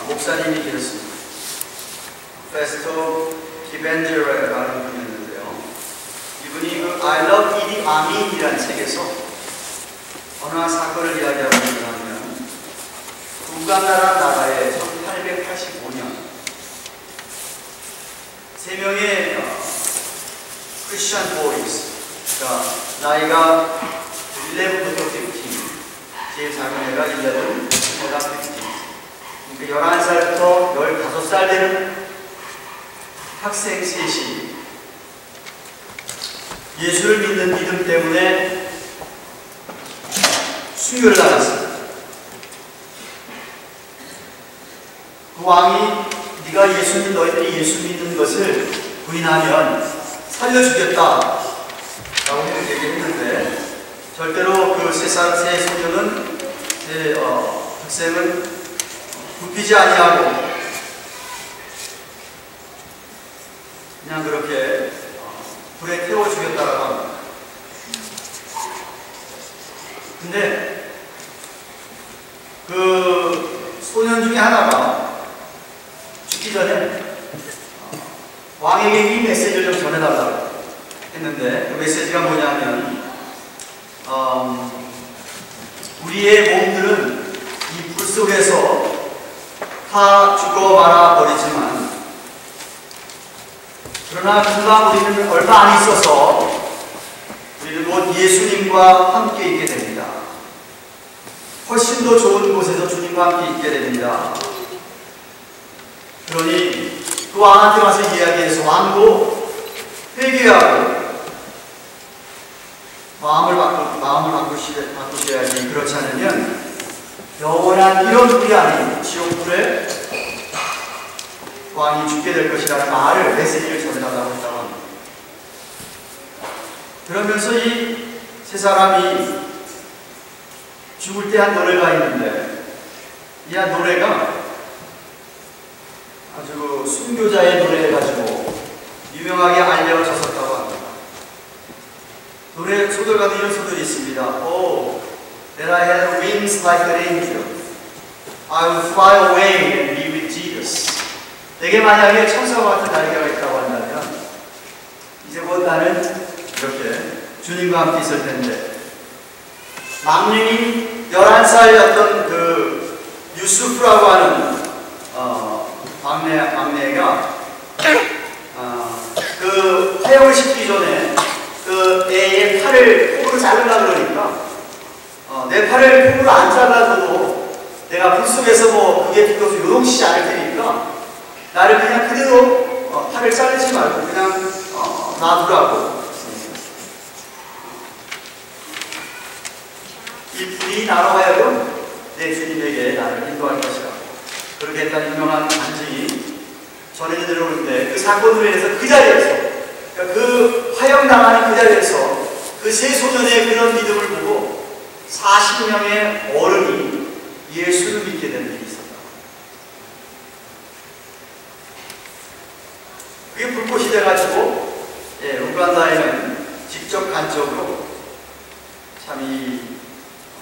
목사님이 계셨습니다. 페스토 기벤제라는 분이 있는데요. 이분이 그 I Love Idi Amin이라는 책에서 어느 한 사건을 이야기하고 있냐면 우간다라는 나라에 1885년 3명의 크리스천 보이스, 그러니까 나이가 11부터 15, 제일 작은 애가 11, 애가 15, 그러니까 11살부터 15살 되는 학생 셋이 예수를 믿는 믿음 때문에 순교를 당했습니다. 그 왕이 네가 너희들이 예수 믿는 것을 부인하면 살려주겠다 라고 얘기했는데 절대로 그 세 소녀는 학생은 굽히지 아니하고 그냥 그렇게 불에 태워주겠다라고 합니다. 근데 그 소년 중에 하나가 죽기 전에 왕에게 이 메시지를 좀 전해달라고 했는데 그 메시지가 뭐냐면 우리의 몸들은 이 불 속에서 다 죽어 말아 버리지만 그러나 금방 우리는 얼마 안 있어서 우리는 곧 예수님과 함께 있게 됩니다. 훨씬 더 좋은 곳에서 주님과 함께 있게 됩니다. 그러니 그 왕한테 와서 이야기해서 왕도 회개하고 마음을 바꾸셔야지. 그렇지 않으면 영원한 이런 불이 아닌 지옥불에 왕이 죽게 될 것이라는 말을 메시지를 전해달라고 했다고 합니다. 그러면서 이 세 사람이 죽을 때 한 노래가 있는데 이 한 노래가 아주 순교자의 노래해가지고 유명하게 알려졌었다고 합니다. 노래 소설 가운데 이런 소설이 있습니다. Oh, that I had wings like an angel. I will fly away and be with Jesus. 내게 만약에 천사와 같은 날개가 있다고 한다면 이제 곧 나는 이렇게 주님과 함께 있을 텐데 막내인 11살이었던 그 유수프라고 하는 막내가 그 사형을 시키기 전에 그 애의 팔을 폼으로 자르려고 그러니까 내 팔을 폼으로 안 잘라줘도 내가 불 속에서 뭐 그게 두꺼워서 요동치지 않을 테니까 나를 그냥 그대로 팔을 자르지 말고 그냥 놔두라고. 이 불이 나로 하여금 내 주님에게 나를 인도할 것이라고 그렇게 했다는 유명한 간증이 전해져 들어오는데 그 사건으로 인해서 그 자리에서 그러니까 그 화형당하는 그 자리에서 그 세 소년의 그런 믿음을 보고 40명의 어른이 예수를 믿게 된 일이 있었다. 그게 불꽃이 돼가지고 우간다에는 직접 간접으로 참 이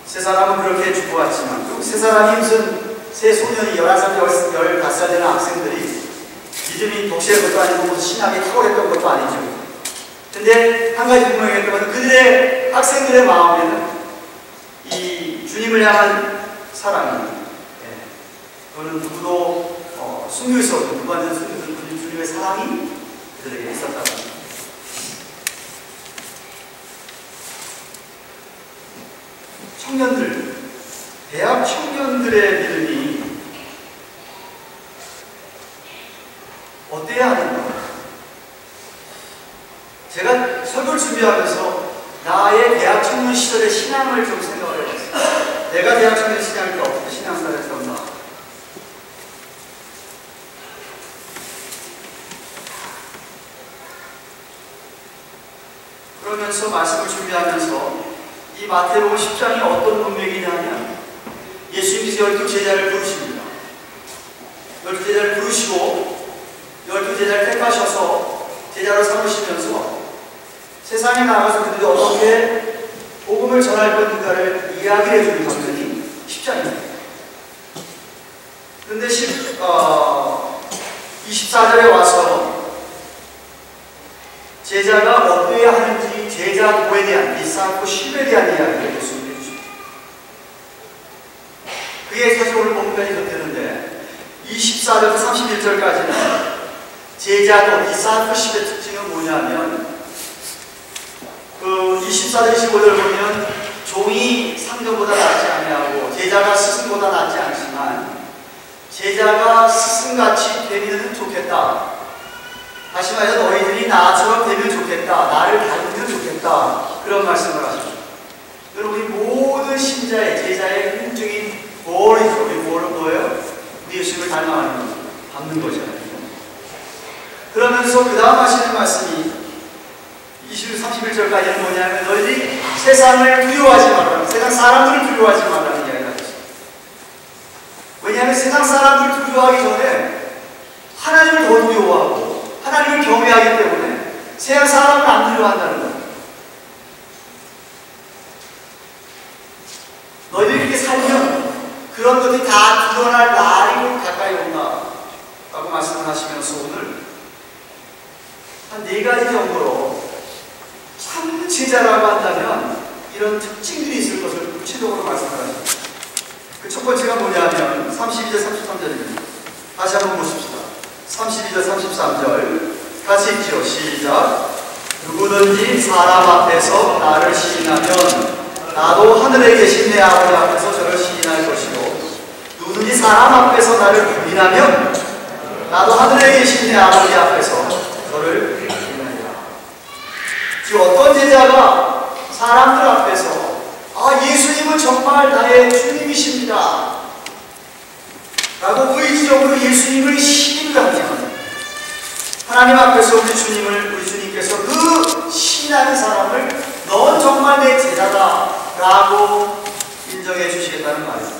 세 사람은 그렇게 죽어왔지만 또 세 사람이 무슨 세 소년이 11살, 15살 되는 학생들이 믿음이 독실한 것도 아니고 신학이 탁월했던 것도 아니죠. 근데 한 가지 분명했던 것은 그들의 학생들의 마음에는 이 주님을 향한 사랑이 그거는 누구도 숨길 수 없는 누구한테는 숨길 수 없는 주님의 사랑이 그들에게 있었다는 겁니다. 청년들, 대학 청년들의 믿음이 어때야 하는가? 제가 설교를 준비하면서 나의 대학 청년 시절의 신앙을 좀 생각을 해봤어요. 내가 대학 청년 시절 때 어떻게 신앙생활을 했었나? 그러면서 말씀을 준비하면서 이 마태복음 10장이 어떤 문맥이냐면 예수님께서 12제자를 부르십니다. 12제자를 부르시고 12제자를 택하셔서 제자로 삼으시면서 세상에 나가서 그들이 어떻게 복음을 전할 것인가를 이야기해 주는 장면이 10장입니다. 근데 24절에 와서 제자가 어떠해야 하는지 제자 도에 대한 디사이플십에 대한 이야기를 예수님이 해주십니다. 그게 사실 오늘 본문까지 덧대는데 24절부터 31절까지는 제자도 디사이플십의 특징은 뭐냐면 그 24절 25절 보면 종이 상전보다 낫지 아니하고 제자가 스승보다 낫지 않지만 제자가 스승같이 되면 좋겠다. 다시 말해서 너희들이 나처럼 되면 좋겠다. 나를 닮으면 좋겠다. 그런 말씀을 하십니다. 여러분, 우리 모든 신자의 제자의 궁극적인 골이죠. 우리 골은 뭐예요? 우리 예수님을 닮아가는 거죠. 닮는 거잖아요. 그러면서 그 다음 하시는 말씀이 31절까지는 뭐냐면 너희들이 세상을 두려워하지 말라는, 세상 사람들을 두려워하지 말라는 이야기를 하셨어요. 왜냐하면 세상 사람들을 두려워하기 전에 하나님을 더 두려워하고 하나님을 경외하기 때문에 세상 사람을 안 두려워한다는 거예요. 너희들이 이렇게 살면 그런 것들이 다 드러날 날이 곧 가까이 온다 라고 말씀을 하시면서 오늘 한 4가지 정도로 참 제자라고 한다면 이런 특징들이 있을 것을 구체적으로 말씀을 하십니다. 그 첫 번째가 뭐냐면 32절 33절입니다. 다시 한번 보십시다. 32절 33절 같이 읽죠. 시작. 누구든지 사람 앞에서 나를 시인하면 나도 하늘에 계신 내 아버지 앞에서 저를 시인할 것이고 누구든지 사람 앞에서 나를 부인하면 나도 하늘에 계신 내 아버지 앞에서 저를 부인하리라. 지금 어떤 제자가 사람들 앞에서 예수님은 정말 나의 주님이십니다 라고 의지적으로 예수님을 시인을 하면 하나님 앞에서 우리 주님께서 그 시인하는 사람을 넌 정말 내 제자다 라고 인정해 주시겠다는 말입니다.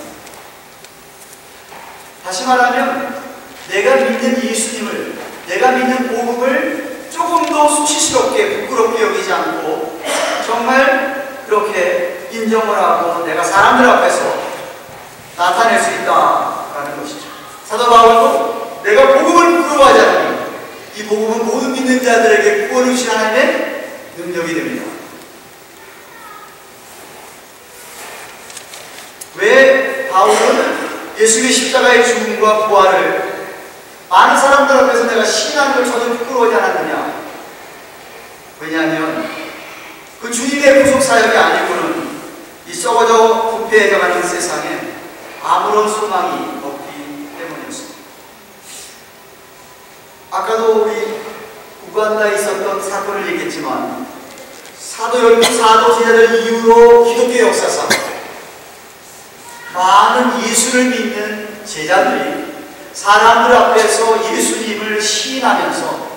다시 말하면 내가 믿는 예수님을, 내가 믿는 복음을 조금 더 수치스럽게 부끄럽게 여기지 않고 정말 그렇게 인정을 하고 내가 사람들 앞에서 나타낼 수 있다라는 것이죠. 사도 바울도 내가 복음을 부끄러워하지 않으니 이 복음은 모든 믿는 자들에게 구원을 주신 하나님의 능력이 됩니다. 왜 바울은 예수님의 십자가의 죽음과 부활을 많은 사람들 앞에서 내가 시인하는 걸 전혀 부끄러워하지 않았느냐? 왜냐하면 그 주님의 구속 사역이 아니고는 이 썩어져 부패해져가는 세상에 아무런 소망이 없기 때문이었습니다. 아까도 우리 우간다에 있었던 사건을 얘기했지만 사도 제자들 이후로 기독교 역사상 많은 예수를 믿는 제자들이 사람들 앞에서 예수님을 시인하면서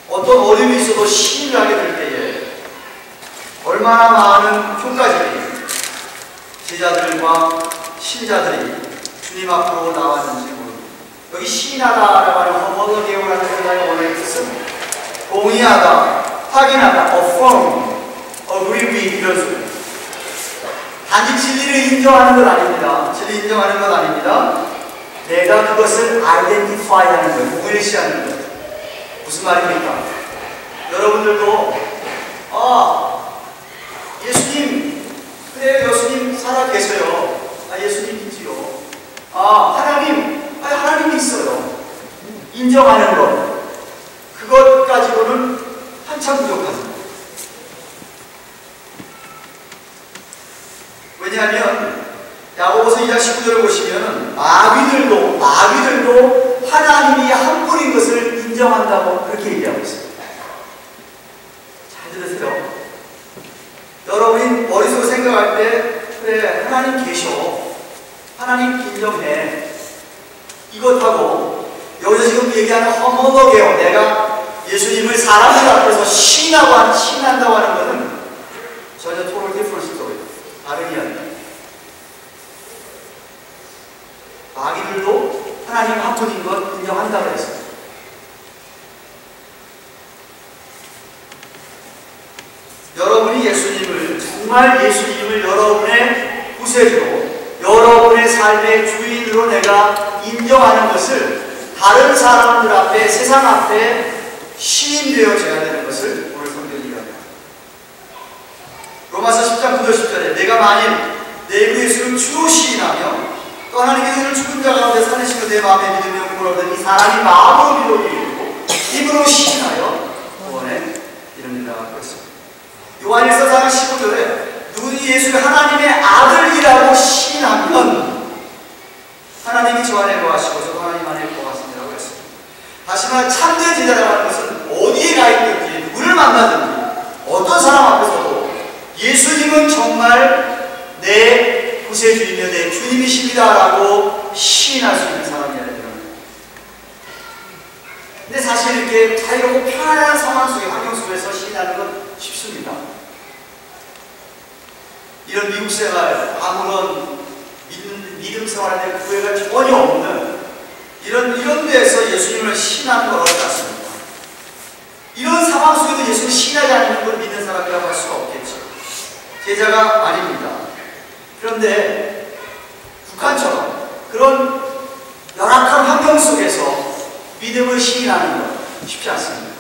어떤 어려움이 있어도 시인을 하게 될 때에 얼마나 많은 효과들이 제자들과 신자들이 주님 앞으로 나왔는지 모릅니다. 여기 시인하다라고 하는 허머더게오라는 단어의 원어의 뜻은 동의하다, 확인하다, affirm, agree with 이런 소리. 단지 진리를 인정하는 것 아닙니다. 진리 인정하는 것 아닙니다. 내가 그것을 identify 하는 거예요. 동일시하는 거예요. 무슨 말입니까? 여러분들도 예수님, 그래 예수님 살아 계세요. 예수님 있지요. 하나님 있어요. 인정하는 것, 그것 가지고는 한참 부족합니다. 왜냐하면 야고보서 2장 19절을 보시면 마귀들도 하나님이 한 분인 것을 인정한다고 그렇게 얘기하고 있습니다. 잘 들으세요. 여러분이 머릿속으로 생각할 때 그래 하나님 계셔, 하나님 인정해, 이것하고 여기서 지금 얘기하는 허머더게요, 내가 예수님을 사람들 앞에서 시인한다고 하는 것은 전혀 토럴 디퍼런스도 다른 이야기입니다. 마귀들도 하나님 한 분인 것 인정한다고 했습니다. 여러분이 정말 예수님을 여러분의 구세주로, 여러분의 영혼의 삶의 주인으로 내가 인정하는 것을 다른 사람들 앞에, 세상 앞에 시인되어져야 되는 것을 오늘 성경이 이야기합니다. 로마서 10장 9절 10절에 내가 만일 내 주 예수를 주로 시인하며 또 하나님께서 그를 죽은 자 가운데 살리시고 내 마음에 믿으며 구원하던 이 사람이 마음으로 믿고 입으로 시인하여 구원에 이릅니다. 그렇습니다. 요한일서 4장 15절에 누구든지 예수를 하나님의 아들이라고 시인하면 하나님이 저 안에 거하시고 저도 하나님 안에 거하십니다라고 했습니다. 다시 말해 참된 제자라는 것은 어디에 가 있든지 누구를 만나든지 어떤 사람 앞에서도 예수님은 정말 내 구세주이며 내 주님이십니다라고 시인할 수 있는 사람이어야 돼요. 근데 사실 이렇게 자유롭고 편안한 상황 속에, 환경 속에서 시인하는 건 쉽습니다. 이런 미국 생활, 아무런 믿음 생활에 구애가 전혀 없는 이런 데에서 예수님을 시인하는 건 어렵지 않습니다. 이런 상황 속에도 예수님을 시인하지 않는 걸 믿는 사람이라고 할 수가 없겠죠. 제자가 아닙니다. 그런데 북한처럼 그런 열악한 환경 속에서 믿음을 시인하는 건 쉽지 않습니다.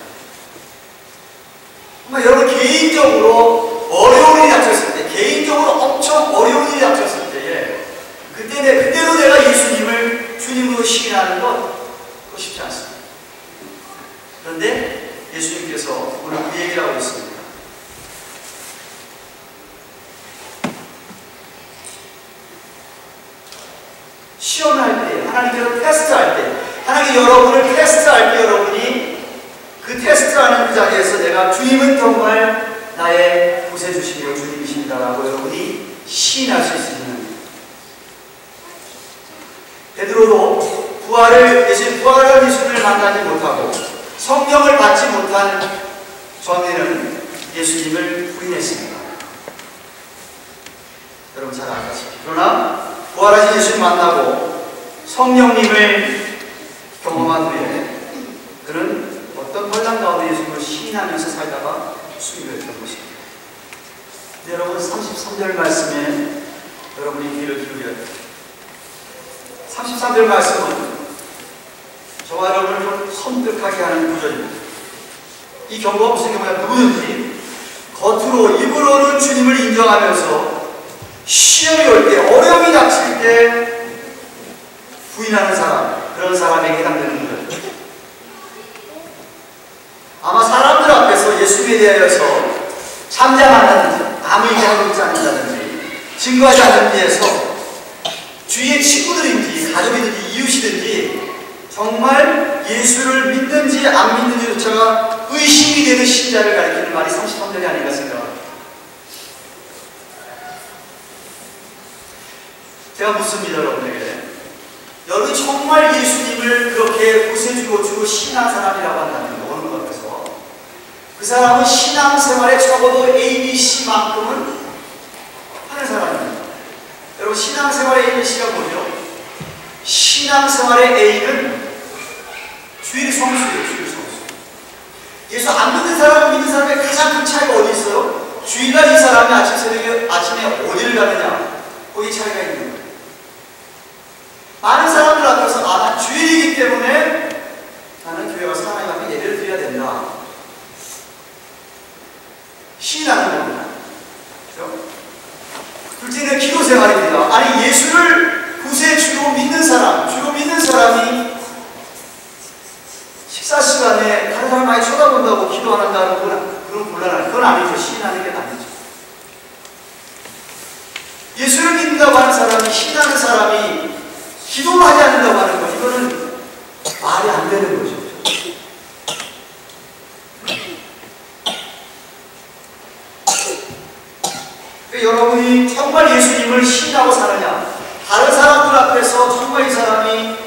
정말 여러분 개인적으로 어려운 일이 닥쳤을 때, 개인적으로 엄청 어려운 일이 닥쳤을 때에 그때도 내가 예수님을 주님으로 시인하는 건 그거 쉽지 않습니다. 그런데 예수님께서 오늘 그 얘기를 하고 있습니다. 시험할 때, 하나님께서 테스트할 때, 하나님이 여러분을 테스트할 때 여러분이 그 테스트하는 그 자리에서 내가 주님은 정말 나의 구세주시며 주님이십니다라고 여러분이 시인할 수 있는 베드로도 부활한 예수님을 만나지 못하고 성령을 받지 못한 전에는 예수님을 부인했습니다. 여러분 잘 아시다시피. 그러나 부활하신 예수님 만나고 성령님을 경험한 후에 그는 어떤 혼란 가운데 예수님을 시인하면서 살다가 수임을 했던 것입니다. 네, 여러분 33절 말씀에 여러분이 귀를 기울여야 됩니다. 33절 말씀은 저와 여러분을 좀 섬뜩하게 하는 구절입니다. 이 경고가 무슨 경우냐? 누구든지 겉으로 입으로는 주님을 인정하면서 시험이 올 때, 어려움이 닥칠 때 부인하는 사람, 그런 사람에게 해당되는 거죠. 아마 사람들 앞에서 예수님에 대하여서 참장한다든지 아무 얘기하고 있지 않는다든지 증거하지 않는 데에서 주위의 친구들인지 가족이든지 이웃이든지 정말 예수를 믿는지 안 믿는지조차가 의심이 되는 신자를 가리키는 말이 33절이 아닌가 생각합니다. 제가 묻습니다, 여러분에게. 여러분이 정말 예수님을 그렇게 구세주고 주고 신앙 사람이라고 한다면 어느 것 같아서 그 사람은 신앙생활에 적어도 ABC만큼은 하는 사람입니다. 여러분 신앙생활의 ABC가 뭐죠? 신앙생활의 A는 주일 성수예요. 주일 성수. 예수 안 믿는 사람과 믿는 사람의 가장 큰 차이가 어디 있어요? 주일날 이 사람이 아침에 어디를 가느냐, 거기 차이가 있는 거예요. 많은 사람들 앞에서 난 주일이기 때문에 나는 교회 가서 하나님 앞에 예배를 드려야 된다. 시인하는 겁니다. 그렇죠? 둘째는 기도 생활입니다. 아니 예수를 구세주로 믿는 사람이 식사 시간에 다른 사람 많이 쳐다본다고 기도 안 한다는 그런 곤란한, 그건 아니죠. 시인하는 게 아니죠. 예수를 믿는다고 하는 사람이, 신하는 사람이 기도를 하지 않는다고 하는 것, 이거는 말이 안 되는 거죠. 그러니까 여러분이 정말 예수님을 신하고 사느냐, 다른 사람들 앞에서 정말 이 사람이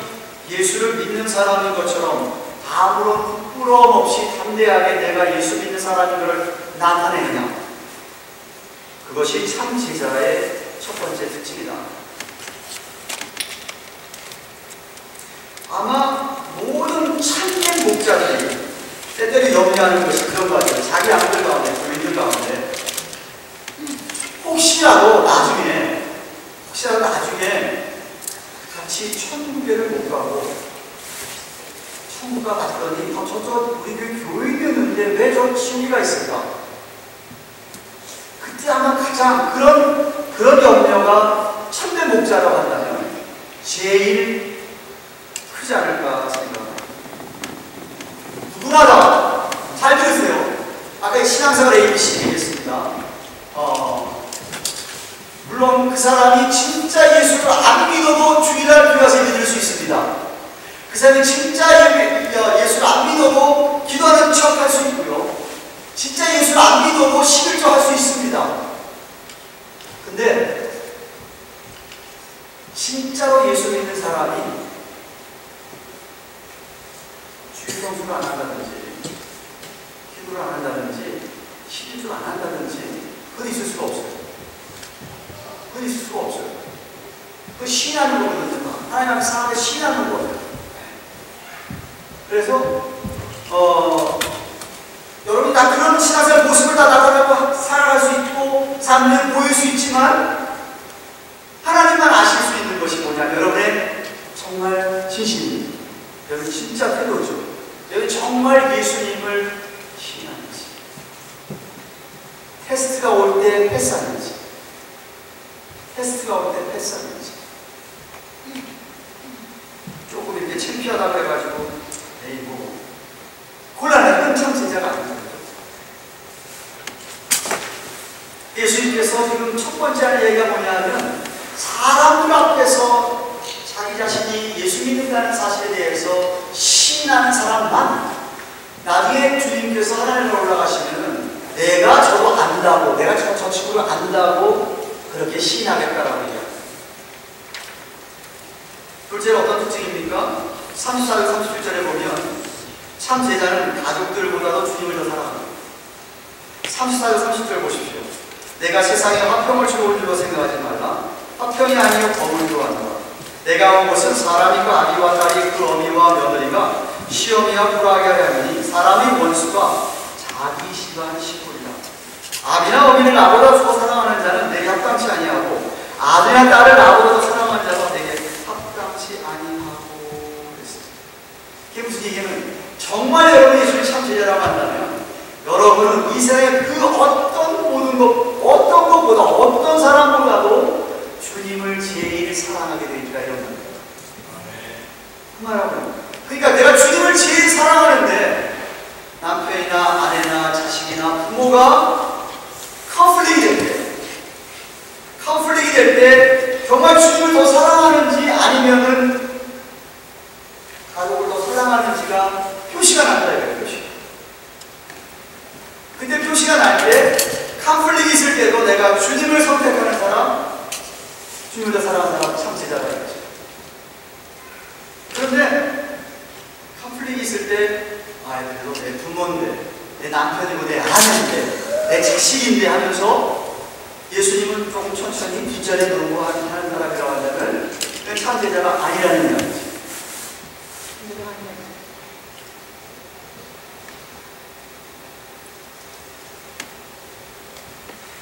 예수를 믿는 사람인 것처럼 아무런 부끄러움 없이 담대하게 내가 예수 믿는 사람인 것을 나타내느냐, 그것이 참 제자의 첫 번째 특징이다. 아마 모든 참된 목자들이 때때로 염려하는 것이 그런 것 같아요. 자기 아들 가운데, 교인들 가운데 혹시라도 나중에 같이 천국에를 못 가고 천국가 갔더니 저쪽 우리 교인이었는데 왜 저 시위가 있을까? 그때 아마 가장 그런 염려가 참된 목자라고 한다면 제일 크지 않을까 생각합니다. 누구나 다 잘 들으세요. 아까 신앙생활 ABC 얘기했습니다. 물론 그 사람이 진짜 예수를 안 믿어도 주일날 교회 와서 예배 드릴 수 있습니다. 그 사람이 진짜 예수를 안 믿어도 기도하는 척 할 수 있고요. 진짜 예수를 안 믿어도 11조 할 수 있습니다. 근데 진짜로 예수 믿는 사람이 주일 성수를 안 한다든지 기도를 안 한다든지 11조를 안 한다든지 그건 있을 수가 없어요. 그건 있을 수가 없어요. 그건 시인하는 거거든요. 하나님 앞에 사람을 시인하는 거예요. 그래서 여러분 다 그런 신앙생활 모습을 다 나타내고 살아갈 수 있고 삶을 보일 수 있지만 하나님만 아실 수 있는 것이 뭐냐? 여러분의 정말 진심이 여러분 진짜 태도죠. 여러분 정말 예수님을 신앙하는지 테스트가 올 때 패스하는지 테스트가 올 때 패스하는지 조금 이렇게 창피하다고 해가지고 에이 뭐 곤란해. 참 제자가 아닙니다. 예수님께서 지금 첫 번째 하는 얘기가 뭐냐면 사람들 앞에서 자기 자신이 예수 믿는다는 사실에 대해서 시인하는 사람만 나중에 주님께서 하나님으로 올라가시면 내가 저거 안다고 내가 저 친구를 안다고 그렇게 시인하겠다라고 얘기합니다. 둘째는 어떤 특징입니까? 34절 37절에 보면 참 제자는 가족들보다도 주님을 더 사랑합니다. 34절 30절 보십시오. 내가 세상에 화평을 주러 온 줄로 생각하지 말라. 화평이 아니요 법을 구한다. 내가 온 것은 사람이고 아비와 딸이 그 어미와 며느리가 시험이와 불화하게 하려니 사람의 원수가 자기 시간 시골이다. 아비나 어미를 나보다 더 사랑하는 자는 내게 합당치 아니하고 아들이나 딸을 나보다 더 사랑하는 자가 내게 합당치 아니하고 그랬습니다. 이게 무슨 얘기냐면 정말 여러분이 예수를 참 제자라고 한다면 여러분은 이 세상의 그 어떤 모든 것, 어떤 것보다 어떤 사람보다도 주님을 제일 사랑하게 되어 있다 이런 겁니다. 그 말하고요. 그러니까 내가 주님을 제일 사랑하는데 남편이나 아내나 자식이나 부모가 컨플릭이 될 때 정말 주님을 더 사랑하는지 아니면은 가족을 더 사랑하는지가 표시가 난다 이거예요. 표시. 근데 표시가 날 때 컨플릭이 있을 때도 내가 주님을 선택하는 사람, 주님을 더 사랑하는 사람 참 제자가 있죠. 그런데 컨플릭이 있을 때 그래도 내 부모인데 내 남편이고 내 아내인데 내 자식인데 하면서 예수님은 조금 천천히 뒷자리에 놓고 하는 사람이라고 한다면 그건 참 제자가 아니라는 이야기죠.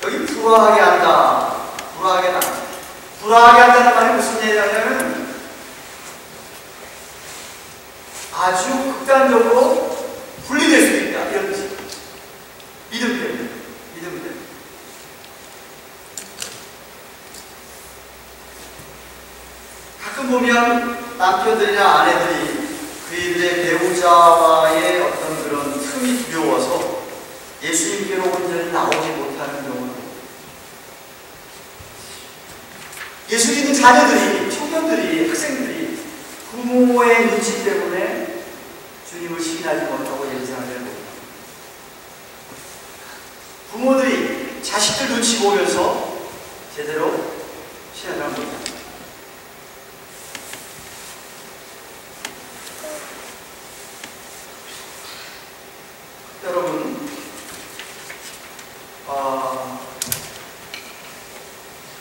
여기 불화하게 한다. 불화하게 한다는 말이 무슨 얘기냐면 아주 극단적으로 분리될 수 있다. 이런 뜻이에요. 믿음 때문에. 가끔 보면 남편들이나 아내들이 그들의 배우자와의 어떤 그런 틈이 두려워서 예수님께로 온전히 나오지 못하는 경우는 예수 믿는 자녀들이, 청년들이, 학생들이 부모의 눈치 때문에 주님을 시인하지 못하고 예배생활을 못합니다. 부모들이 자식들 눈치 보면서 제대로 신앙을 못합니다. 여러분,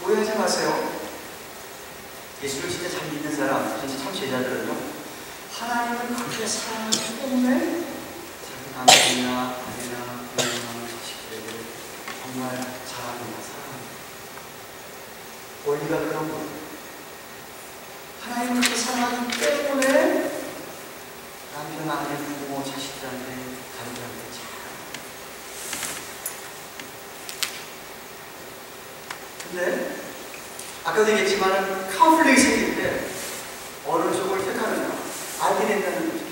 오해하지 마세요. 예수를 진짜 잘 믿는 사람, 진짜 참 제자들은요, 하나님을 그렇게 사랑하기 때문에 자기 남편이나 아내나 부모나 자식들에게 정말 사랑합니다. 원리가 그런 거예요. 하나님을 그렇게 사랑하기 때문에 남편, 아내, 부모, 자식들한테, 가족들한테 잘. 근데 아까도 얘기했지만 컨플릭이 생길 때 어느 쪽을 택하느냐 알게 된다는 거죠.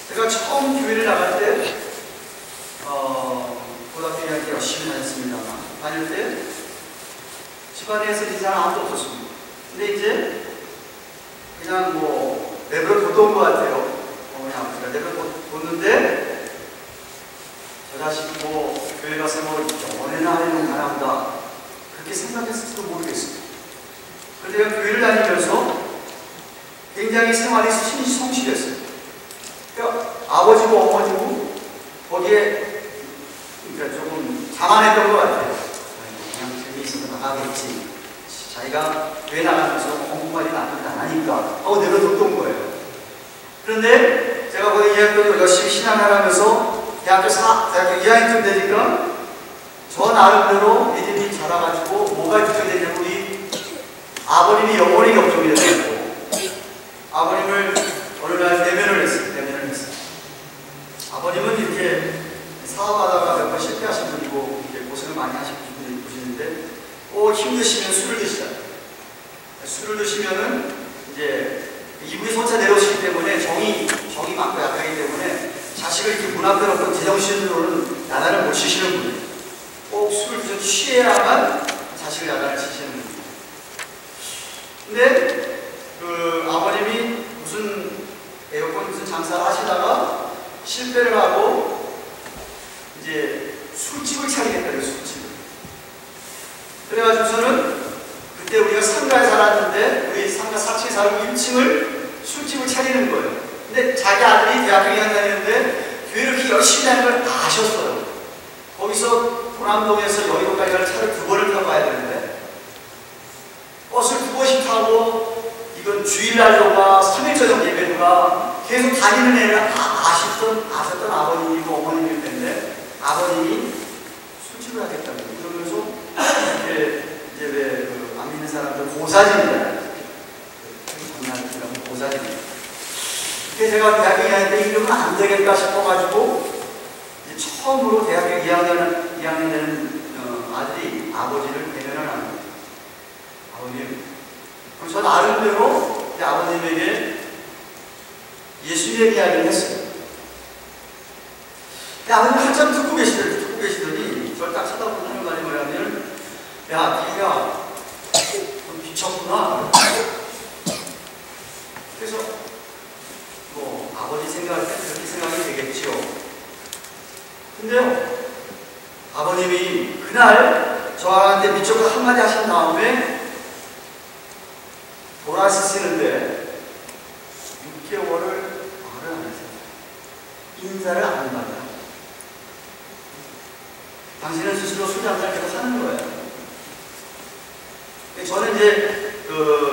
제가 처음 교회를 나갈 때 고등학교 2학년 때 열심히 다녔습니다만 다닐 때 집안에서 이상 아무도 없었습니다. 근데 이제 그냥 뭐 내버려 뒀던 것 같아요. 어머니 아버지가 내버려 뒀는데 저 자식 뭐 교회 가서 뭐 연애나 하려는 사람다 그렇게 생각했을지도 모르겠어요. 그런데 제가 교회를 다니면서 굉장히 생활이 성실했어요. 그러니까 아버지고 어머니고 거기에 그러니까 조금 자만했던 것 같아요. 그냥 재미있어서 나가겠지. 자기가 교회 나가면서 공부빨이 나쁘지 않으니까 하고 내버려뒀던 거예요. 그런데 제가 거기 2학년 열심히 신앙하면서 대학교 2학년쯤 되니까 저 나름대로 믿음이 자라가지고 뭐가 걱정이 되냐면 우리 아버님이 영혼이 걱정이 되더라고요. 아버님을 어느 날 내면을 했어요. 아버님은 이렇게 사업하다가 몇 번 실패하신 분이고 이렇게 고생을 많이 하신 분이신데 힘드시면 술을 드시잖아요. 술을 드시면은 이제 이분이 혼자 내려오시기 때문에 정이 많고 약하기 때문에 자식을 이렇게 문 앞에 놓고 제정신으로는 야단을 못 치시는 분이에요. 꼭 술을 좀 취해야만 자식을 야단을 치시는 분이에요. 근데 그 아버님이 무슨 에어컨 무슨 장사를 하시다가 실패를 하고 이제 술집을 차리겠다는 술집을. 그래가지고서는 그때 우리가 상가에 살았는데 우리 상가 4층에 살고 1층을 술집을 차리는 거예요. 근데 자기 아들이 대학교 2학년 다니는데 교회를 이렇게 열심히 다니는 걸 아셨어요. 거기서 도남동에서 여의도까지 갈 차를 2번을 타고 가야 되는데 버스를 2번씩 타고 이건 주일날로가 3일 저녁 예배로가 계속 다니는 애를 아셨던 아버님이고 어머님일 텐데 아버님이 술집을 하겠다고 그러면서 이제 왜 안 믿는 사람들 고사진이잖아요. 고사진. 그래서 제가 대학교 2학년 때 이러면 안 되겠다 싶어가지고 이제 처음으로 대학교 2학년 되는 아들이 아버지를 대면을 하는 거예요. 아버님. 그럼 저 나름대로 아버님에게 예수님의 이야기를 했어요. 아버님 한참 듣고 계시더니 저를 딱 쳐다보고 하는 말이 뭐냐면 야, 네가 좀 미쳤구나. 그래서 뭐 아버지 생각할 때 그렇게 생각이 되겠지요. 근데요, 아버님이 그날 저한테 미쳤고 한마디 하신 다음에 돌아서시는데 6개월을 말을 안 했어요. 인사를 안 받아요. 당신은 스스로 술 한잔 계속 하는 거예요. 저는 이제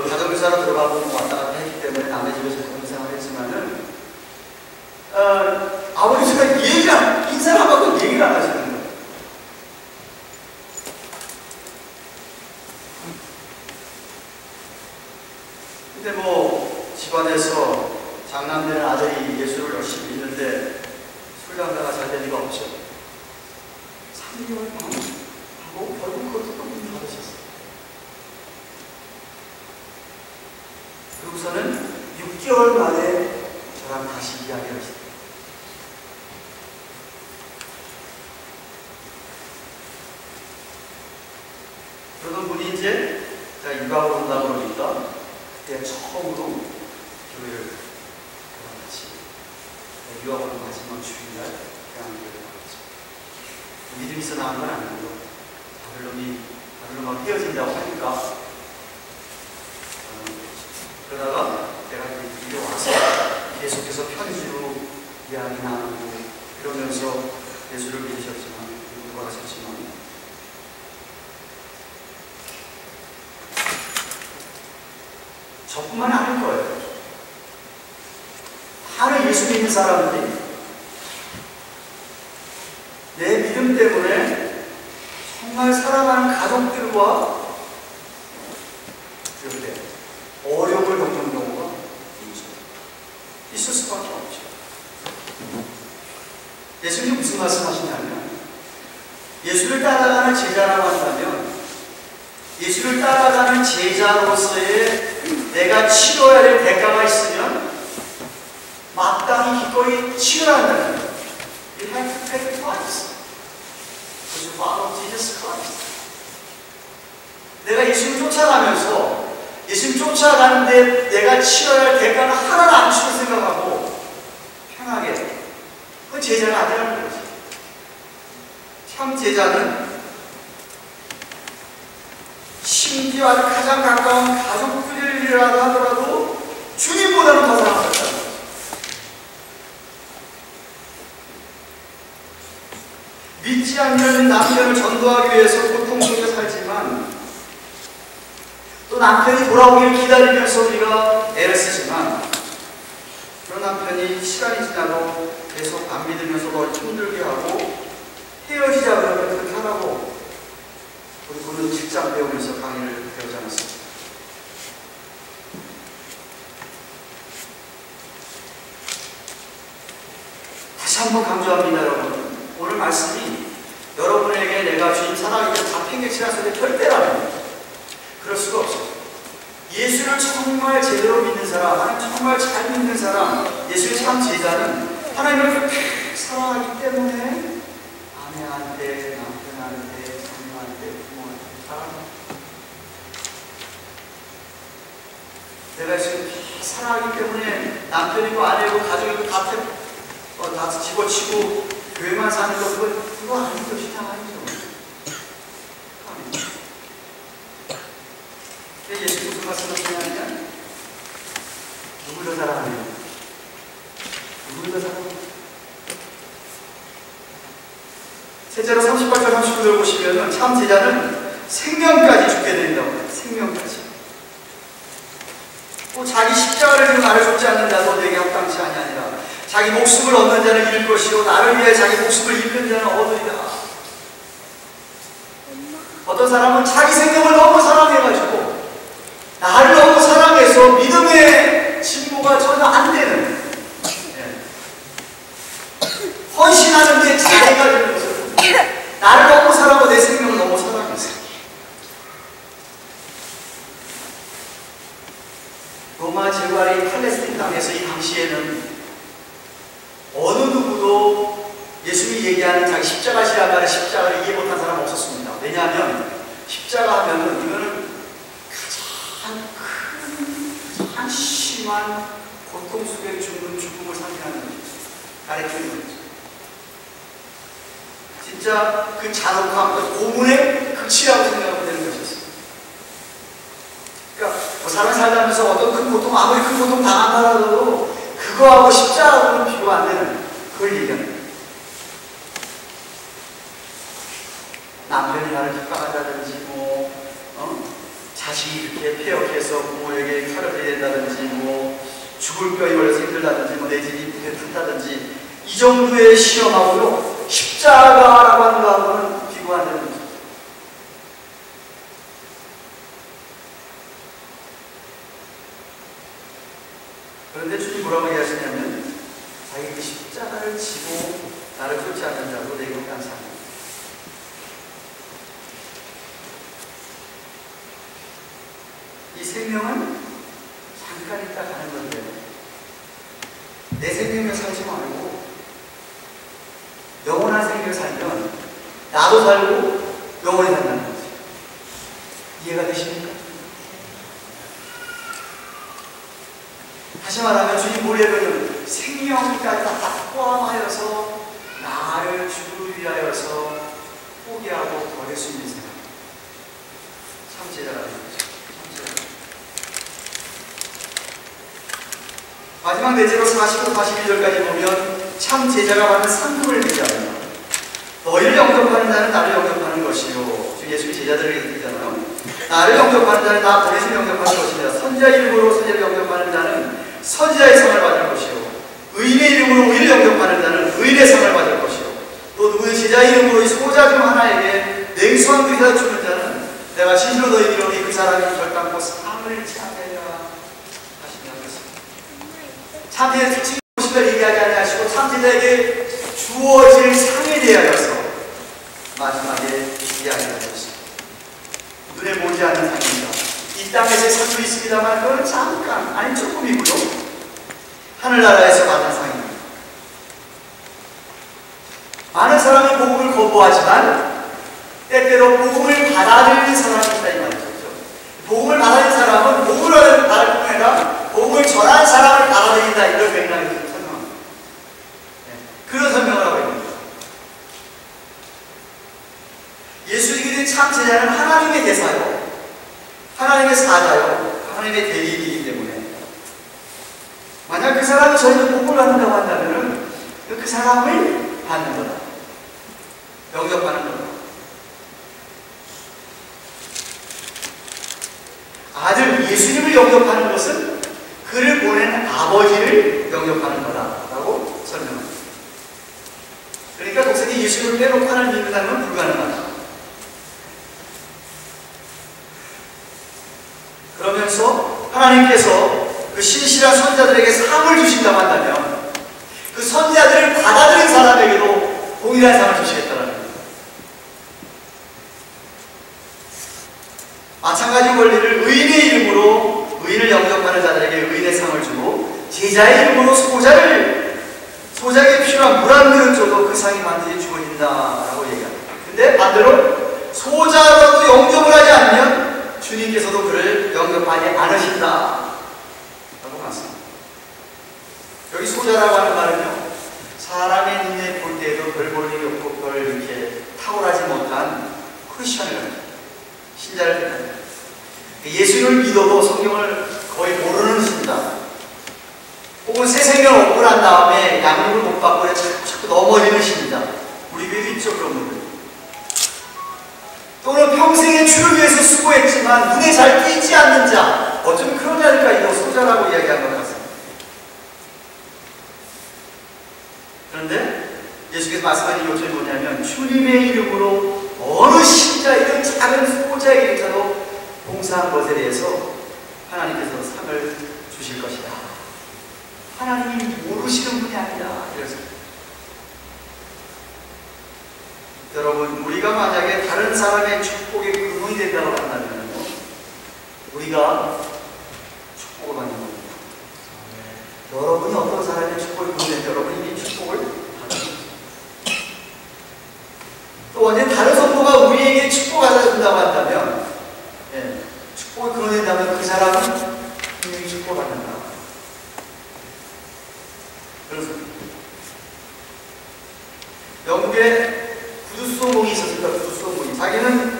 가정교사로 들어가고 왔다 갔다 했기 때문에 남의 집에서 가정교사를 했지만은 아버지가 인사를 안 받고 얘기를 안 하시는 거예요. 근데 뭐 집안에서 장남되는 아들이 예수를 열심히 믿는데 술 담가가 잘 될 리가 없죠. 3개월 반 하고 결국 그것도 또 문 닫으셨어요. 그리고서는 6개월 만에 저랑 다시 이야기를 하시더라고요. 그러던 분이 이제 제가 유학을 온다 그러니까 그때 처음으로 교회를 같이 유학 오는 마지막 주일날 대한교회를 나갔죠. 믿음이 있어 나간 건 아니고 바벨론하고 헤어진다고 하니까 그러다가 내가 이제 와서 계속해서 편지로 이야기 나누고 이러면서 예수를 믿으셨지만 돌아가셨지만 저뿐만 아닐 거예요. 하루 예수 믿는 사람들이 내 믿음 때문에 정말 사랑하는 힘들과 그런데 어려움을 겪는 경우가 있을 수밖에 없죠. 예수님이 무슨 말씀하시냐면, 예수를 따라가는 제자라고 한다면 예수를 따라가는 제자로서의 내가 치러야 될 대가가 있으면 마땅히 기꺼이 치러야 한다는 거예요. You have to pay the price because you follow Jesus Christ. 내가 예수를 쫓아가면서 예수를 쫓아가는데 내가 치러야 할 대가는 하나도 안 치고 생각하고 편하게, 그 제자가 아니라는 거지. 참 제자는 심지어 아주 가장 가까운 가족들이라고 하더라도 주님보다는 더 사랑한다는 거지. 믿지 않는 남편을 전도하기 위해서 고통 속에 살지만, 또 남편이 돌아오기를 기다리면서 우리가 애를 쓰지만, 그런 남편이 시간이 지나도 계속 안 믿으면서 널 힘들게 하고 헤어지자 그러면 그렇게 하라고 우리 부는 직장 배우면서 강의를 배우지 않았습니다. 다시 한번 강조합니다, 여러분. 오늘 말씀이 여러분에게 내가 주님 사랑하기를 다 팽개치라는 소리 절대라는, 그럴 수가 없어요. 예수를 정말 제대로 믿는 사람, 하나님 정말 잘 믿는 사람, 예수의 참 제자는 하나님을 그렇게 사랑하기 때문에 아내한테, 남편한테, 자녀한테, 부모한테 사랑합니다. 내가 지금 사랑하기 때문에 남편이고 아내고 가족이고 다 집어치고 교회만 사는 거, 그거 아니죠. 신앙 아니죠. 예수 무슨 말씀하시냐면, 누굴 더 사랑하냐? 누굴 더 사랑하냐? 셋째로 38절 39절 보시면 참 제자는 생명까지 죽게 된다고 해요. 생명까지. 또 자기 십자가를 지고 나를 쫓지 않는 자도 내게 합당치 아니하니라. 자기 목숨을 얻는 자는 잃을 것이요 나를 위해 자기 목숨을 잃는 자는 얻으리라. 어떤 사람은 자기 생명을 너무 사랑해가지고 나를 너무 사랑해서 믿음의 진보가 전혀 안 되는, 헌신하는 데 자리가 되는 것을, 나를 너무 사랑하고 내 생명을 너무 사랑해서. 로마 제국이 팔레스틴 땅에서 이 당시에는 어느 누구도 예수님이 얘기하는 자기 십자가시란 말의 십자가를 이해 못한 사람은 없었습니다. 왜냐하면 십자가 하면은 이거는 가장 심한 고통 속에 죽는 죽음을 상징하는 가르치는 거죠. 진짜 그 잔혹함, 그 고문의 극치라고 생각하면 되는 것이었어요. 그러니까 뭐 사람이 살다면서 어떤 큰 고통, 아무리 큰 고통 당한다라도 그거하고 십자가하고는 비교 안 되는, 그걸 얘기하는 거예요. 남편이 나를 핍박한다든지 자식이 이렇게 폐역해서 부모에게 칼을 대된다든지 죽을 병이 걸려서 힘들다든지 내 집이 불에 탔다든지 이 정도의 시험하고요 십자가라고 하는 거하고는 비교 안 되는 거죠. 그런데 주님 뭐라고 얘기하시냐면 자기 그 십자가를 지고 나를 쫓지 않는 자도 내게 합당치 않는다. 이 생명은 잠깐 있다 가는 건데 내 생명을 살지 말고 영원한 생명을 살면 나도 살고 영원히 산다는 거지. 이해가 되십니까? 다시 말하면 주님 뭐냐면 생명까지 다 포함하여서 나를 주를 위하여서 포기하고 버릴 수 있는 사람, 참 제자라는 거죠. 마지막 넷째로 45, 42절까지 보면 참 제자가 받는 상급을 얘기합니다. 너희를 영접하는 자는 나를 영접하는 것이요. 지금 예수님이 제자들에게 얘기하잖아요. 나를 영접하는 자는 나 보내신 영접하는 것이며 선지자 이름으로 선지자를 영접하는 자는 선지자의 상을 받을 것이요. 의인의 이름으로 의인을 영접하는 자는 의인의 상을 받을 것이요. 또 누구의 제자 이름으로 이 소자 중 하나에게 냉수한 그릇을 주는 자는 내가 진실로 너희에게 이르노니 그 사람이 결단코 상을 참으리라 하시며 그렇습니다. 참새의 특징이 무엇인가 얘기하지 아니하시고 참새에게 주어질 상에 대하여서 마지막에 이야기하셨습니다. 눈에 보이지 않는 상입니다. 이 땅에서의 상도 있습니다만 그건 잠깐, 아니 조금이고요. 하늘나라에서 받은 상입니다. 많은 사람이 복음을 거부하지만 때때로 복음을 받아들이는 사람이 있다 이 말이죠. 복음을 받아들이는 사람은 복음을 받을 뿐 아니라 복음을 전하는 사람을 받아들인다 이런 맥락에서 설명합니다. 그런 설명을 하고 있습니다. 예수님이 참 제자는 하나님의 대사요, 하나님의 사자요, 하나님의 대리인이기 때문에 만약 그 사람이 저희는 복음을 받는다고 한다면 그 사람을 받는 거다, 영접하는 거다. 아들 예수님을 영접하는 것은 그를 보낸 아버지를 영접하는 거다라고 설명합니다. 그러니까 독생이 예수님을 빼놓고 하나님을 믿는다는 건 불가능하다. 그러면서 하나님께서 그 신실한 선자들에게 상을 주신다고 한다면 그 선자들을 받아들인 사람에게도 동일한 상을 주시겠다는 거예요. 마찬가지 원리를 의인의 이름으로 의인을 영접하는 자들에게 의인의 상을 주고 제자의 이름으로 소작에 필요한 물 한 그릇 줘도 그 상이 반드시 주어진다라고 얘기합니다. 근데 반대로 소자라도 영접을 하지 않으면 주님께서도 그를 영접하지 않으신다 라고 말씀합니다. 여기 소자라고 하는 말은요, 사람의 눈에 볼 때에도 별 볼 일이 없고 별 이렇게 탁월하지 못한 크리스천을 가르칩니다. 신자를 뜻합니다. 예수를 믿어도 성경을 거의 모르는 신자, 혹은 새 생명을 얻고 난 다음에 양육을 못 받고 자꾸 넘어지는 신자, 우리 교회도 있죠 그런 분들. 또는 평생에 주를 위해서 수고했지만 눈에 잘 띄지 않는 자, 어쩌면 그런 자니까 이거 소자라고 이야기한 것 같습니다. 그런데 예수께서 말씀하신 요점이 뭐냐면 주님의 이름으로 어느 신자, 이런 작은 소자에게조차도 봉사한 것에 대해서 하나님께서 상을 주실 것이다. 하나님이 모르시는 분이 아니라 이래서 여러분, 우리가 만약에 다른 사람의 축복의 근원이 된다고 한다면 우리가 축복을 받는 겁니다. 여러분이 어떤 사람의 축복을 근원인지 여러분이 이 축복을 받는 겁니다. 또 완전히 다른 성도가 우리에게 축복을 준다고 한다면, 축복을 근원된다면 그 사람은 분명히 축복을 받는다. 그렇습니다. 영국에 구두수동공이 있었습니다. 구두수동공이. 자기는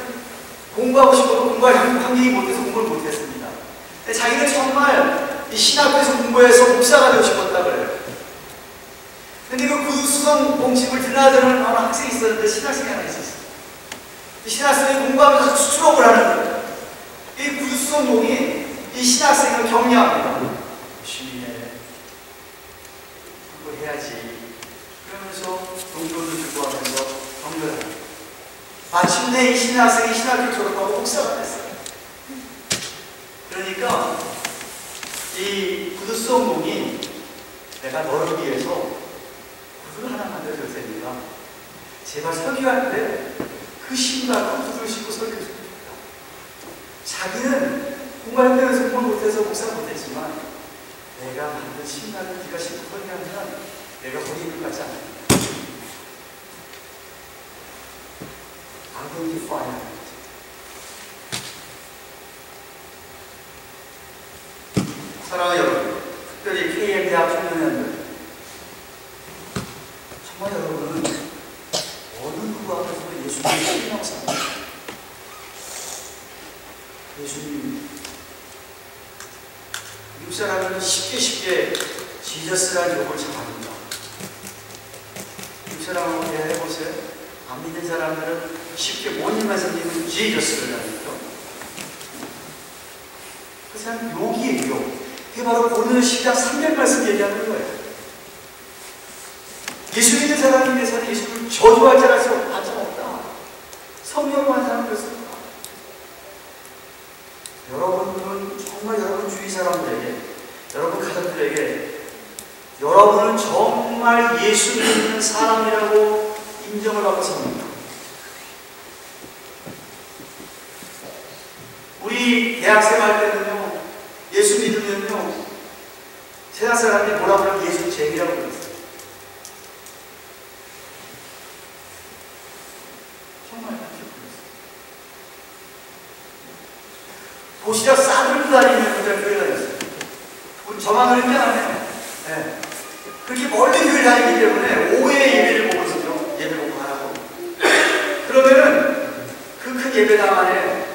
공부하고 싶어도 공부할 환경이 못해서 공부를 못했습니다. 근데 자기는 정말 이 신학교에서 공부해서 목사가 되고 싶었다 그래요. 근데 그 구두수동공집을 드나드는 어느 학생이 있었는데 신학생이 하나 있었어요. 이 신학생이 공부하면서 수출업을 하는 거예요. 이 구두수동공이 이 신학생을 격려합니다. 열심히 해. 공부해야지. 그러면서 동료도 주고 하면서 격려합니다. 마침내 이 신학생이 신학교 졸업하고 목사가 됐어요. 그러니까 이 구두수동공이 내가 너를 위해서 구두를 하나 만들어줄 테니까 제발 설교할 때 그 신발로 구두를 신고 설교해 줍니다. 자기는 공부할 때에서 공부 못해서 목사 못했지만 내가 만든 신발을 네가 신고 설교하면 내가 본인을 갖지 않는다. I'm going to fire. 사랑하는 여러분, 특별히 KM 대학 청년들, 정말 여러분은 어느 누구 앞에서 예수님을 신앙합니다. 예수님, 미국 사람은 쉽게 지저스라는 욕을 잘합니다. 미국 사람하고 대화해보세요. 안 믿는 사람들은 쉽게 못 읽면서 믿는 지저스를 하니까. 그 사람 욕이에요, 욕. 그게 바로 고린도 10장 3절 말씀 얘기하는 거예요. 예수 믿는 사람에 대해서는 예수를 저주할 자라서 반장 없다. 성령으로 한 사람은 그렇습니다. 여러분은 정말 여러분 주위 사람들에게, 여러분 가족들에게 여러분은 정말 예수 믿는 사람이라고 인정을 받고 삽니다. 우리 대학생 할 때는요, 예수 믿으면요, 세상 사람들이 뭐라 그러면 예수쟁이라고 그랬어요. 정말 그렇게 그랬어요. 도시락 싸들고 다니면서 제가 교회 다녔어요. 우리 저만 그런 게 아니에요. 네. 그렇게 멀리 교회 다니기 때문에 오후에 예배를 보거든요. 예배 보고 가라고. 그러면은 그 큰 예배당 안에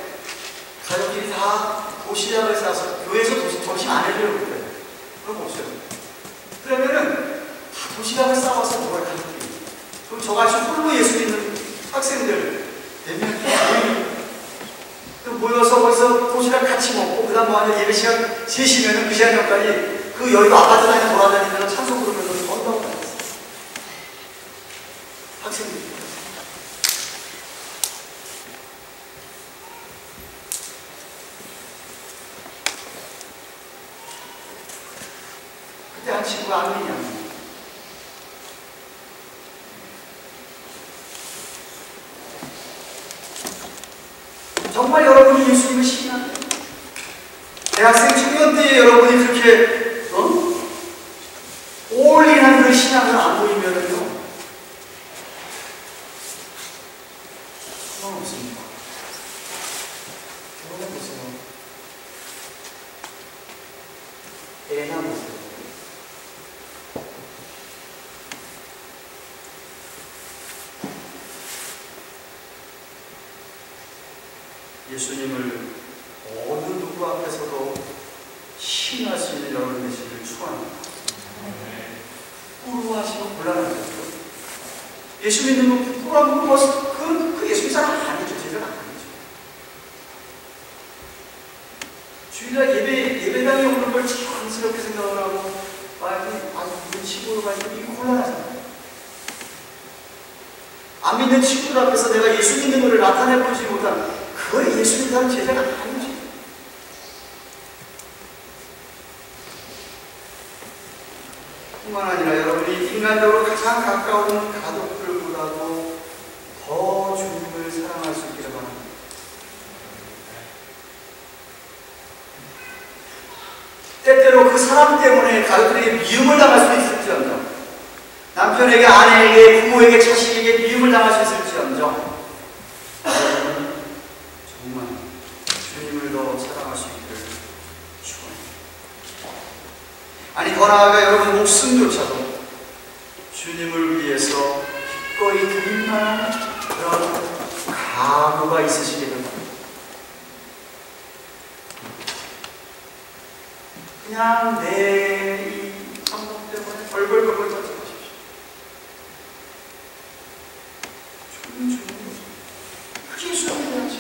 가족들이 다 도시락을 싸서 교회에서 점심 안 해줘요. 그때. 그런 거 없어요. 그러면은 다 도시락을 싸와서 먹어요, 가족들이. 그럼 저같이 홀로 예수 믿는 학생들 몇 명이 모여서 거기서 도시락 같이 먹고, 그 다음 뭐 예배 시간 3시면은 그 시간 전까지 그 여의도 아파트 안에 돌아다니면서 찬송 부르면서 전도하고 다녔어요. 학생들이. 그때 한 친구가 안민이야. 정말 여러분이 예수님을 신앙해요. 대학생 청년 때 여러분이 그렇게 올인한 그 신앙을 안 보이면은요, 소망 없습니다. 결혼해 보세요. 애나 보세요. 예수님을 어느 누구 앞에서도 신할 수 있는 여러분 되시기를 축원합니다. 부끄러워하시고 곤란하죠. 예수 믿는 분 부끄러워하고 그 예수 믿는 사람 아니죠. 제자가 아니죠. 주일날 예배당에 오는 걸 자랑스럽게 생각을 하고 무슨 친구로 가지고 이거 곤란하잖아요. 안 믿는 친구들 앞에서 내가 예수 믿는 것을 나타내보지 못한, 그걸 예수 믿는 사람 제자가 아니죠. 뿐만 아니라 여러분이 인간적으로 가장 가까운 가족들보다도 더 주님을 사랑할 수 있기를 바랍니다. 때때로 그 사람 때문에 가족들에게 미움을 당할 수도 있을지언정, 남편에게, 아내에게, 부모에게, 자식에게 미움을 당할 수 있을지언정, 정말 주님을 더 사랑할 수 있기를 축원합니다. 아니 더 나아가 여러분 목숨조차도 주님을 위해서 기꺼이 드릴 만한 그런 각오가 있으시기를 바랍니다. 그냥 내 이 상품 때문에 벌벌벌벌 떨지 마십시오. 주님 그게 예수님이야지.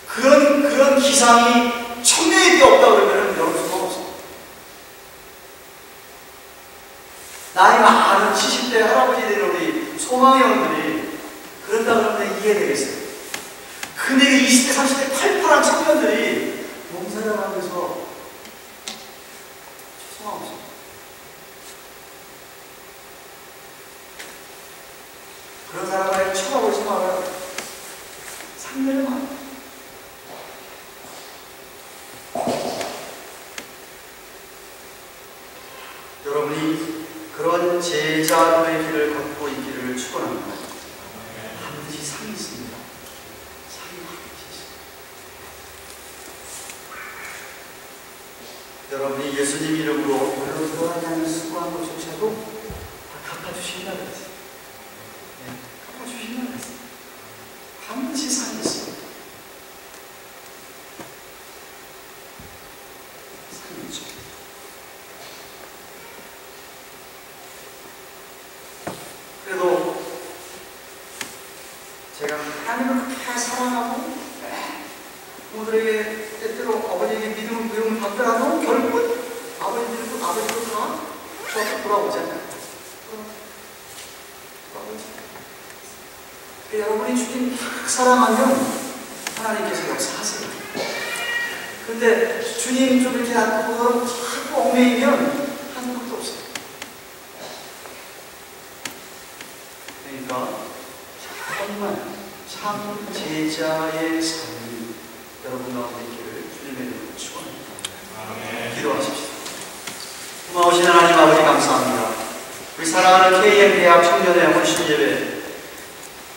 그런 기상이 천명에게 없다 그러면 여러분 수가 없어. 나이 많은 70대 할아버지 된 우리 소망의 형들이 그런다 그러면 이해되겠어요. 근데 20대, 30대 팔팔한 청년들이 몸살아가면서 소망 없어. 그런 사람을 쳐다보지 말아요. 상대를 마. 여러분이 그런 제자로의 길을 걷고 있기를 축원합니다. 반드시 상이 있습니다. 상이 반드시 있습니다. 여러분이 예수님 이름으로 별로 들어가지 않는 수고한 것조차도 다 갚아주신다 그랬어요. 네, 갚아주신다 그랬어요. 반드시 상이 있습니다. 상이 있죠. 그래도 제가 하나님을 그렇게 사랑하고 부모들에게 때때로 아버지에게 믿음을 받더라도 결국은 아버지도 다 저한테 돌아오잖아요. 여러분이 주님 딱 사랑하면 하나님께서 역사하세요. 근데 주님 좀 이렇게 놔두고 자꾸 얽매이면 하는 것도 없어요. 그러니까 정말 참 제자의 삶이 여러분 가운데 있기를 주님의 이름으로 축원합니다. 기도하십시오. 고마우신 하나님 아버지 감사합니다. 우리 사랑하는 KM 대학 청년의 헌신 예배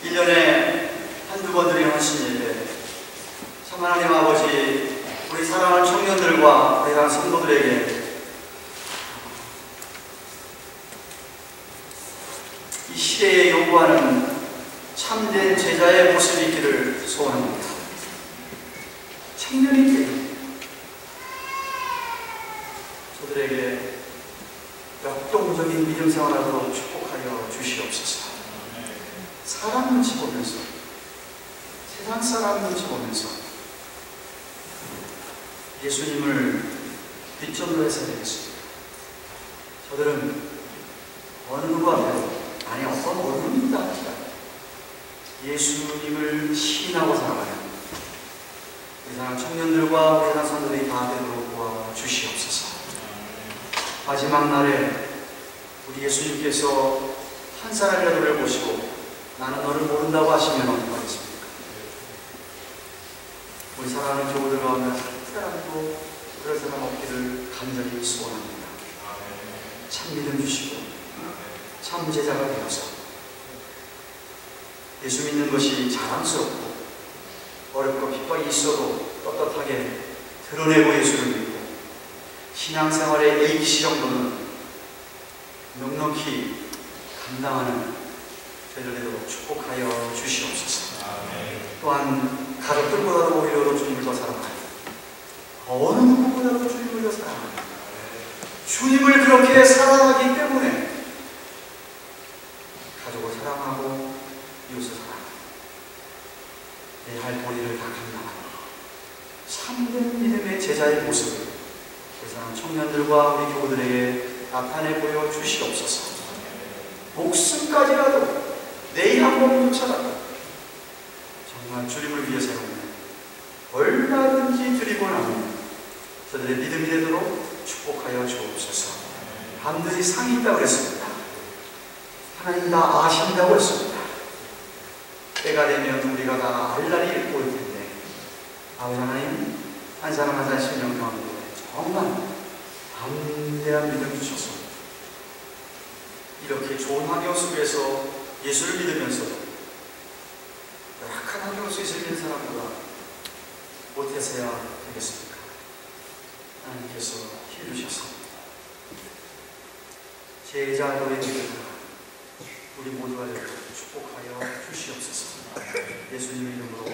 1년에 한두 번 드리는 헌신 예배, 참 하나님 아버지 우리 사랑하는 청년들과 우리 성도들에게 이 시대에 요구하는 참된 제자의 모습이 있기를 소원합니다. 청년이 저들에게 역동적인 믿음 생활하도록 축복하여 주시옵소서. 사람 눈치 보면서, 세상 사람 눈치 보면서 예수님을 뒷전으로 해서 되겠습니다. 저들은 어느 누구 앞에도, 아니 어떤 어른도 아니라 예수님을 시인하고 살아가는 우리 사랑 청년들과 우리 사랑 성도들이 다 되도록 도와주시옵소서. 마지막 날에 우리 예수님께서 한 사람이라도를 보시고 나는 너를 모른다고 하시면 어떡하겠습니까? 우리 사랑하는 교우들 가운데 한 사람도 그런 사람 없기를 간절히 소원합니다. 참 믿음 주시고 참 제자가 되어서 예수 믿는 것이 자랑스럽고 어렵고 핍박이 있어도 떳떳하게 드러내고 예수를 믿고 신앙생활의 A씨 정도는 넉넉히 감당하는 저희들 되도록 축복하여 주시옵소서. 또한 가족들보다도 오히려 주님을 더 사랑하여 어느 누구보다도 주님을 더 사랑하여 주님을 그렇게 사랑하기 때문에 가족을 사랑하고 이웃을 사랑하고 내 할 도리를 다 감당하는 참된 믿음의 제자의 모습을 그 사람 청년들과 우리 교우들에게 나타내 보여 주시옵소서. 목숨까지라도 내일 한 번조차라도 정말 주님을 위해서는 얼마든지 드리고 나면 저들의 믿음이 되도록 축복하여 주옵소서. 반드시 상이 있다고 그랬습니다. 하나님 다 아신다고 했습니다. 때가 되면 우리가 다 알 날이 올 텐데 아버지 하나님 한 사람 한 사람 신령 가운데 정말 담대한 믿음 주셔서 이렇게 좋은 환경 속에서 예수를 믿으면서도 열악한 환경 속에서 있는 사람보다 못해서야 되겠습니까? 하나님께서 힘 주셔서 제자로의 믿음을 우리 모두가 되도록 축복하여 주시옵소서. 예수님의 이름으로